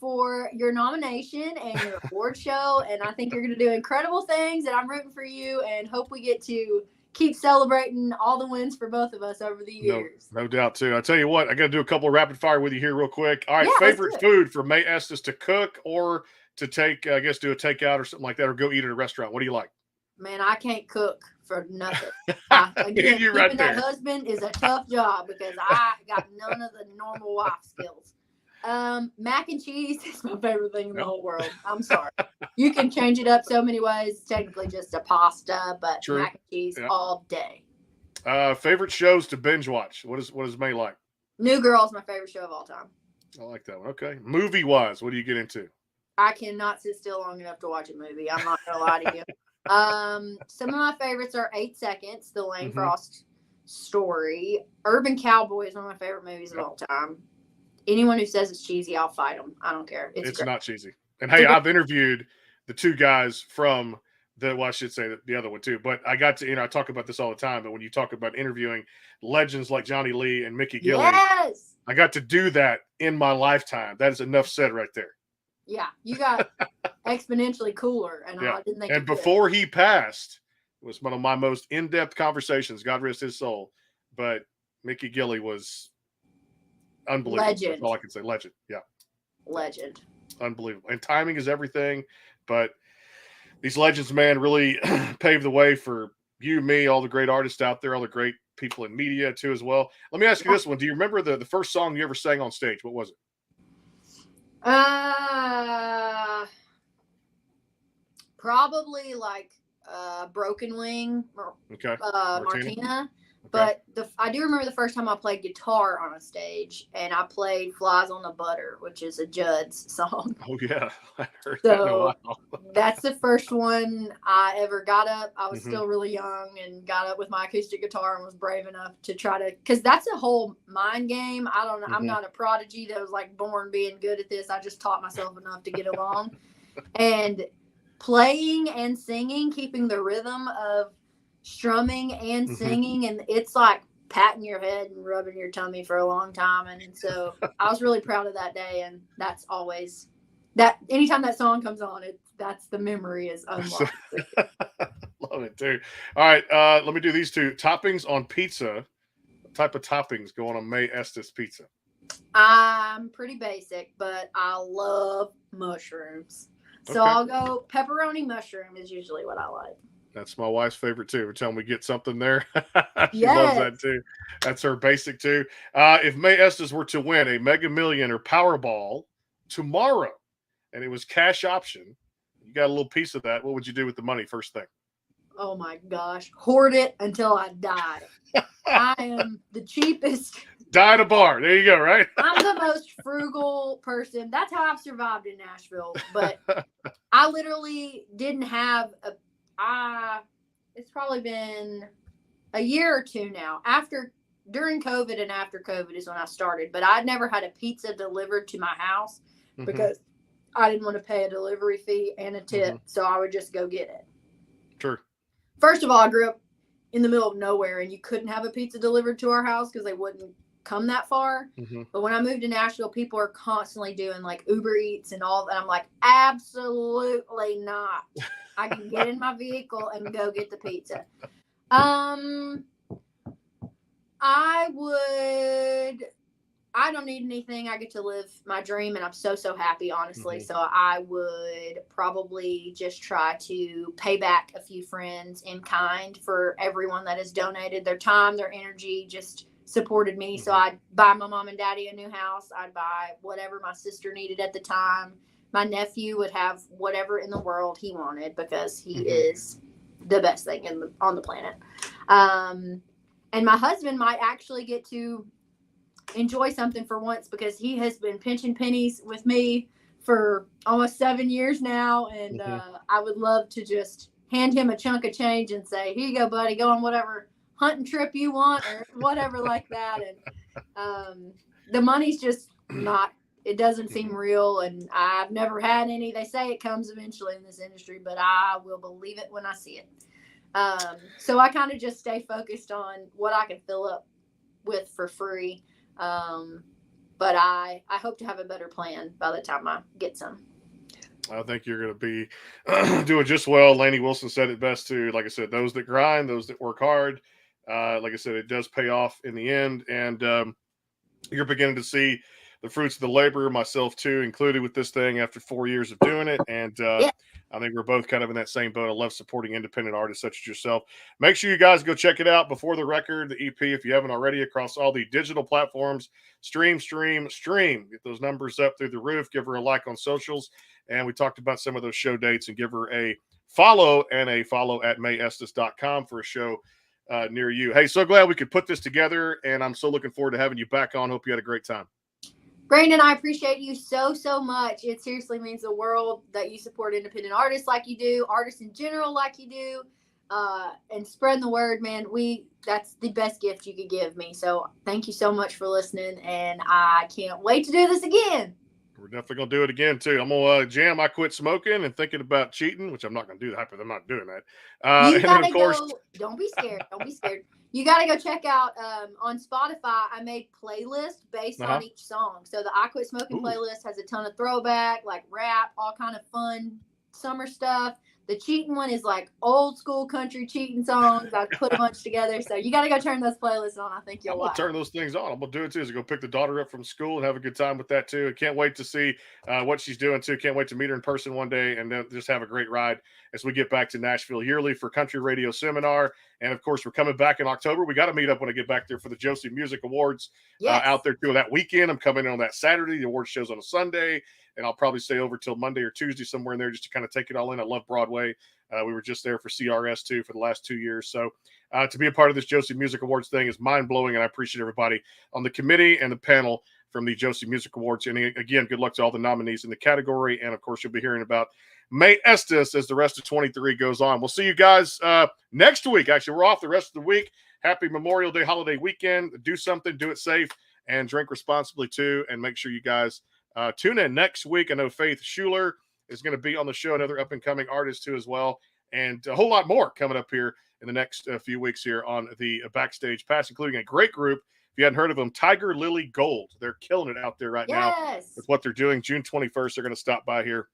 for your nomination and your award show. And I think you're going to do incredible things, and I'm rooting for you, and hope we get to keep celebrating all the wins for both of us over the years. No doubt, too. I tell you what, I got to do a couple of rapid fire with you here real quick. All right, Yeah, favorite food for Mae Estes to cook or to take, I guess, do a takeout or something like that, or go eat at a restaurant? What do you like? Man, I can't cook for nothing. Again, You're keeping right there. that husband is a tough job because I got none of the normal wife skills. Mac and cheese is my favorite thing in the whole world. I'm sorry. You can change it up so many ways. It's technically just a pasta, but mac and cheese all day. Favorite shows to binge watch? What is Mae like? New Girl is my favorite show of all time. I like that one. Okay. Movie wise, what do you get into? I cannot sit still long enough to watch a movie. I'm not gonna lie to you. Some of my favorites are 8 Seconds, the Lane Frost story. Urban Cowboy is one of my favorite movies of all time. Anyone who says it's cheesy, I'll fight them. I don't care. It's not cheesy. And hey, I've interviewed the two guys from I should say the other one too. But I got to, I talk about this all the time. But when you talk about interviewing legends like Johnny Lee and Mickey Gilley, Yes. I got to do that in my lifetime. That is enough said right there. Yeah, you got exponentially cooler, and I didn't think. And before he passed, it was one of my most in-depth conversations. God rest his soul. But Mickey Gilley was unbelievable. Legend. That's all I can say. Legend. Yeah. Legend. Unbelievable. And timing is everything. But these legends, man, really paved the way for you, me, all the great artists out there, all the great people in media too as well. Let me ask you this one. Do you remember the first song you ever sang on stage? What was it? Probably like Broken Wing, Okay. Martina. But I do remember the first time I played guitar on a stage, and I played "Flies on the Butter," which is a Judd's song. Oh yeah, I heard that in a while. That's the first one I ever got up. I was still really young and got up with my acoustic guitar and was brave enough to try to, because that's a whole mind game. I don't know. I'm not a prodigy that was like born being good at this. I just taught myself enough to get along. And playing and singing, keeping the rhythm of strumming and singing, and it's like patting your head and rubbing your tummy for a long time. And so I was really proud of that day, and that's always that anytime that song comes on, that's the memory is unlocked. Love it too. All right, let me do these two toppings on pizza. What type of toppings go on a Mae Estes pizza? I'm pretty basic, but I love mushrooms, so I'll go pepperoni mushroom is usually what I like. That's my wife's favorite too. Every time we get something there, she loves that too. That's her basic too. If Mae Estes were to win a Mega Million or Powerball tomorrow, and it was cash option, you got a little piece of that, what would you do with the money first thing? Oh my gosh, hoard it until I die. I am the cheapest. Die at a bar. There you go, right? I'm the most frugal person. That's how I've survived in Nashville. But I literally didn't have it's probably been a year or two now. During COVID and after COVID is when I started. But I'd never had a pizza delivered to my house because I didn't want to pay a delivery fee and a tip. So I would just go get it. Sure. First of all, I grew up in the middle of nowhere, and you couldn't have a pizza delivered to our house because they wouldn't come that far. But when I moved to Nashville, people are constantly doing like Uber Eats and all that. I'm like, absolutely not. I can get in my vehicle and go get the pizza. I don't need anything. I get to live my dream, and I'm so happy, honestly. So I would probably just try to pay back a few friends in kind for everyone that has donated their time, their energy, just supported me. So I'd buy my mom and daddy a new house. I'd buy whatever my sister needed at the time. My nephew would have whatever in the world he wanted because he is the best thing on the planet. And my husband might actually get to enjoy something for once because he has been pinching pennies with me for almost 7 years now. And I would love to just hand him a chunk of change and say, here you go, buddy, go on whatever hunting trip you want or whatever like that. And the money's just not, it doesn't seem real, and I've never had any. They say it comes eventually in this industry, but I will believe it when I see it. So I kind of just stay focused on what I can fill up with for free. But I hope to have a better plan by the time I get some. I think you're going to be doing just well. Lainey Wilson said it best too. Like I said, those that grind, those that work hard, like I said, it does pay off in the end. And you're beginning to see the fruits of the labor, myself too, included with this thing after 4 years of doing it. And I think we're both kind of in that same boat. I love supporting independent artists such as yourself. Make sure you guys go check it out. Before the Record, the EP, if you haven't already, across all the digital platforms. Stream. Get those numbers up through the roof. Give her a like on socials. And we talked about some of those show dates, and give her a follow at maeestes.com for a show near you. Hey, so glad we could put this together, and I'm so looking forward to having you back on. Hope you had a great time. Brandon, I appreciate you so much. It seriously means the world that you support independent artists like you do, artists in general like you do, and spreading the word, man. That's the best gift you could give me. So thank you so much for listening, and I can't wait to do this again. we're definitely gonna do it again too. I'm gonna jam. I quit smoking and thinking about cheating, which I'm not gonna do that. I'm not doing that. You And then gotta of course, go. Don't be scared. Don't be scared. You gotta go check out on Spotify. I made playlists based on each song. So the I Quit Smoking playlist has a ton of throwback, like rap, all kind of fun summer stuff. The cheating one is like old school country cheating songs. I put a bunch together. So you got to go turn those playlists on. I think you'll like. I'm gonna turn those things on. I'm gonna do it too. Is go pick the daughter up from school and have a good time with that too. I can't wait to see what she's doing too. Can't wait to meet her in person one day and then just have a great ride as we get back to Nashville yearly for Country Radio Seminar. And of course, we're coming back in October. We got to meet up when I get back there for the Josie Music Awards out there too. That weekend, I'm coming in on that Saturday. The award show's on a Sunday, and I'll probably stay over till Monday or Tuesday somewhere in there just to kind of take it all in. I love Broadway. We were just there for CRS too for the last 2 years. So to be a part of this Josie Music Awards thing is mind blowing, and I appreciate everybody on the committee and the panel from the Josie Music Awards. And again, good luck to all the nominees in the category. And of course, you'll be hearing about Mae Estes as the rest of 23 goes on. We'll see you guys next week. Actually, we're off the rest of the week. Happy Memorial Day holiday weekend. Do something, do it safe, and drink responsibly too. And make sure you guys tune in next week. I know Faith Schuler is going to be on the show, another up-and-coming artist too as well, and a whole lot more coming up here in the next few weeks here on the Backstage Pass, including a great group. If you hadn't heard of them, Tiger Lily Gold. They're killing it out there right now with what they're doing. June 21st, they're going to stop by here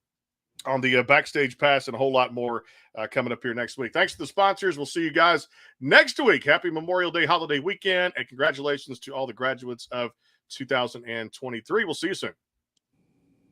on the Backstage Pass, and a whole lot more coming up here next week. Thanks to the sponsors. We'll see you guys next week. Happy Memorial Day holiday weekend, and congratulations to all the graduates of 2023. We'll see you soon.